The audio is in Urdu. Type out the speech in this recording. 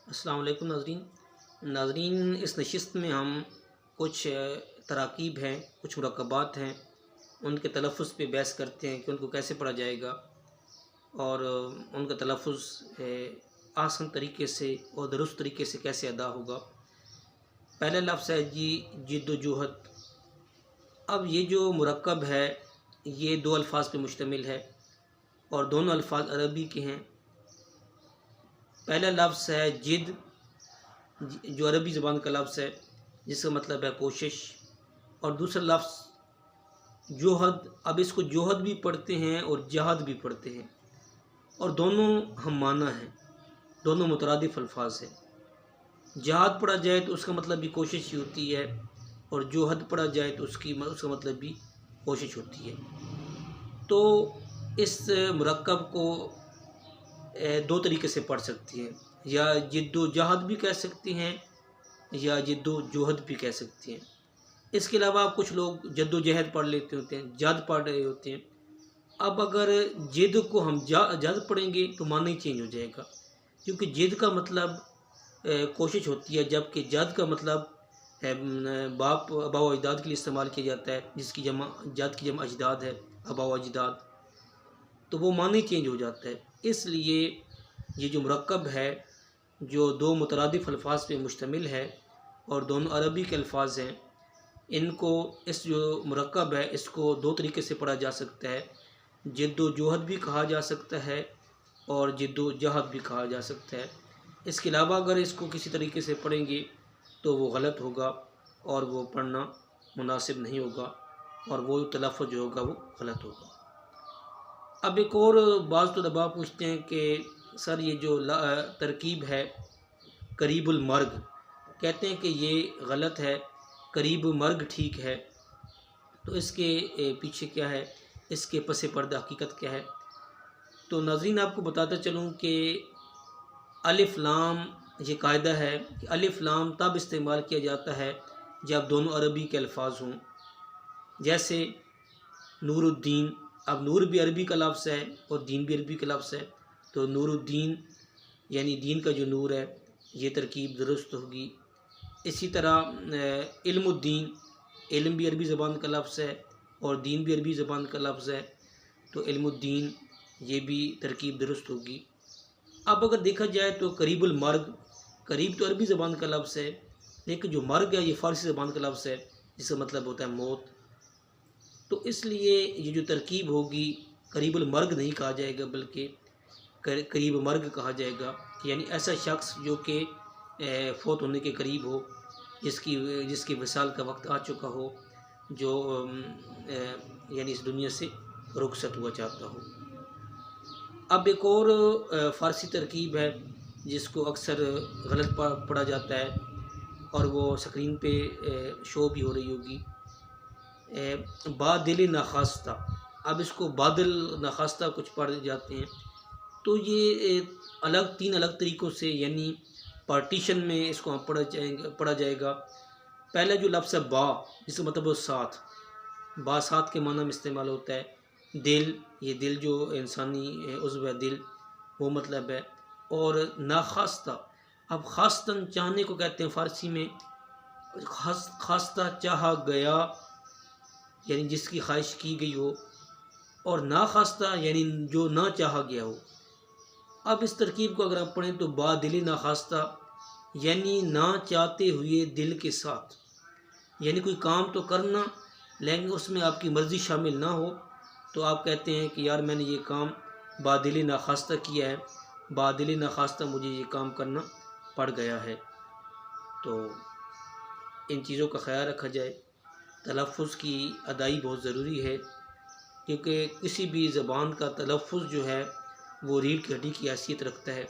السلام علیکم ناظرین، اس نشست میں ہم کچھ تراکیب ہیں، کچھ مرکبات ہیں، ان کے تلفظ پہ بحث کرتے ہیں کہ ان کو کیسے پڑھا جائے گا اور ان کا تلفظ آسان طریقے سے اور درست طریقے سے کیسے ادا ہوگا۔ پہلا لفظ ہے جد و جہد۔ اب یہ جو مرکب ہے یہ دو الفاظ پہ مشتمل ہے اور دونوں الفاظ عربی کے ہیں۔ پہلا لفظ ہے جد، جو عربی زبان کا لفظ ہے جس کا مطلب ہے کوشش، اور دوسرا لفظ جوہد۔ اب اس کو جوہد بھی پڑھتے ہیں اور جہاد بھی پڑھتے ہیں، اور دونوں ہم معنی ہیں، دونوں مترادف الفاظ ہیں۔ جہاد پڑھا جائے تو اس کا مطلب بھی کوشش ہی ہوتی ہے، اور جوہد پڑھا جائے تو اس کا مطلب بھی کوشش ہوتی ہے۔ تو اس مرکب کو دو طریقے سے پڑھ سکتی ہیں، یا جد و جہد بھی کہہ سکتی ہیں یا جد و جہد بھی کہہ سکتی ہیں۔ اس کے علاوہ کچھ لوگ جد و جہد پڑھ لیتے ہوتے ہیں، جہد پڑھ رہے ہوتے ہیں۔ اب اگر جد کو ہم جہد پڑھیں گے تو معنی چینج ہو جائے گا، کیونکہ جد کا مطلب کوشش ہوتی ہے، جبکہ جہد کا مطلب باپ آبا و اجداد کے لیے استعمال کیا جاتا ہے، جس کی جمع جد کی جمع اجداد ہے، آبا و اجداد، تو وہ معنی چینج ہو جاتا ہے۔ اس لیے یہ جو مرکب ہے جو دو مترادف الفاظ پہ مشتمل ہے اور دونوں عربی کے الفاظ ہیں، ان کو اس جو مرکب ہے اس کو دو طریقے سے پڑھا جا سکتا ہے۔ جد و جہد بھی کہا جا سکتا ہے اور جد و جہد بھی کہا جا سکتا ہے۔ اس کے علاوہ اگر اس کو کسی طریقے سے پڑھیں گے تو وہ غلط ہوگا اور وہ پڑھنا مناسب نہیں ہوگا، اور وہ تلفظ جو ہوگا وہ غلط ہوگا۔ اب ایک اور بعض طلباء پوچھتے ہیں کہ سر یہ جو ترکیب ہے قریب المرگ، کہتے ہیں کہ یہ غلط ہے، قریب مرگ ٹھیک ہے، تو اس کے پیچھے کیا ہے، اس کے پس پردہ حقیقت کیا ہے؟ تو ناظرین آپ کو بتاتا چلوں کہ الف لام، یہ قاعدہ ہے کہ الف لام تب استعمال کیا جاتا ہے جب دونوں عربی کے الفاظ ہوں۔ جیسے نور الدین، اب نور بھی عربی کا لفظ ہے اور دین بھی عربی کا لفظ ہے، تو نور الدین یعنی دین کا جو نور ہے، یہ ترکیب درست ہوگی۔ اسی طرح علم الدین، علم بھی عربی زبان کا لفظ ہے اور دین بھی عربی زبان کا لفظ ہے، تو علم الدین یہ بھی ترکیب درست ہوگی۔ اب اگر دیکھا جائے تو قریب المرگ، قریب تو عربی زبان کا لفظ ہے، لیکن جو مرگ ہے یہ فارسی زبان کا لفظ ہے جس کا مطلب ہوتا ہے موت، تو اس لیے یہ جو ترکیب ہوگی قریب المرگ نہیں کہا جائے گا بلکہ قریب مرگ کہا جائے گا، یعنی ایسا شخص جو کہ فوت ہونے کے قریب ہو، جس کی وصال کا وقت آ چکا ہو، جو یعنی اس دنیا سے رخصت ہوا چاہتا ہو۔ اب ایک اور فارسی ترکیب ہے جس کو اکثر غلط پڑھا جاتا ہے اور وہ اسکرین پہ شو بھی ہو رہی ہوگی، بادل ناخواستہ۔ اب اس کو بادل ناخواستہ کچھ پڑھ جاتے ہیں، تو یہ تین الگ طریقوں سے، یعنی پارٹیشن میں اس کو پڑھا جائے گا۔ پہلا جو لفظ ہے با، جس کا مطلب ساتھ، با ساتھ کے معنی میں استعمال ہوتا ہے۔ دل، یہ دل جو انسانی عضو ہے دل، وہ مطلب ہے۔ اور ناخواستہ، اب خواستن چاہنے کو کہتے ہیں فارسی میں، خواستہ چاہا گیا یعنی جس کی خواہش کی گئی ہو، اور ناخواستہ یعنی جو نہ چاہا گیا ہو۔ اب اس ترکیب کو اگر آپ پڑھیں تو با دل ناخواستہ یعنی نہ چاہتے ہوئے دل کے ساتھ، یعنی کوئی کام تو کرنا لیکن اس میں آپ کی مرضی شامل نہ ہو، تو آپ کہتے ہیں کہ یار میں نے یہ کام با دل ناخواستہ کیا ہے، با دل ناخواستہ مجھے یہ کام کرنا پڑ گیا ہے۔ تو ان چیزوں کا خیال رکھا جائے۔ تلفظ کی ادائی بہت ضروری ہے، کیونکہ کسی بھی زبان کا تلفظ جو ہے وہ ریڑھ کی ہڈی کی حیثیت رکھتا ہے۔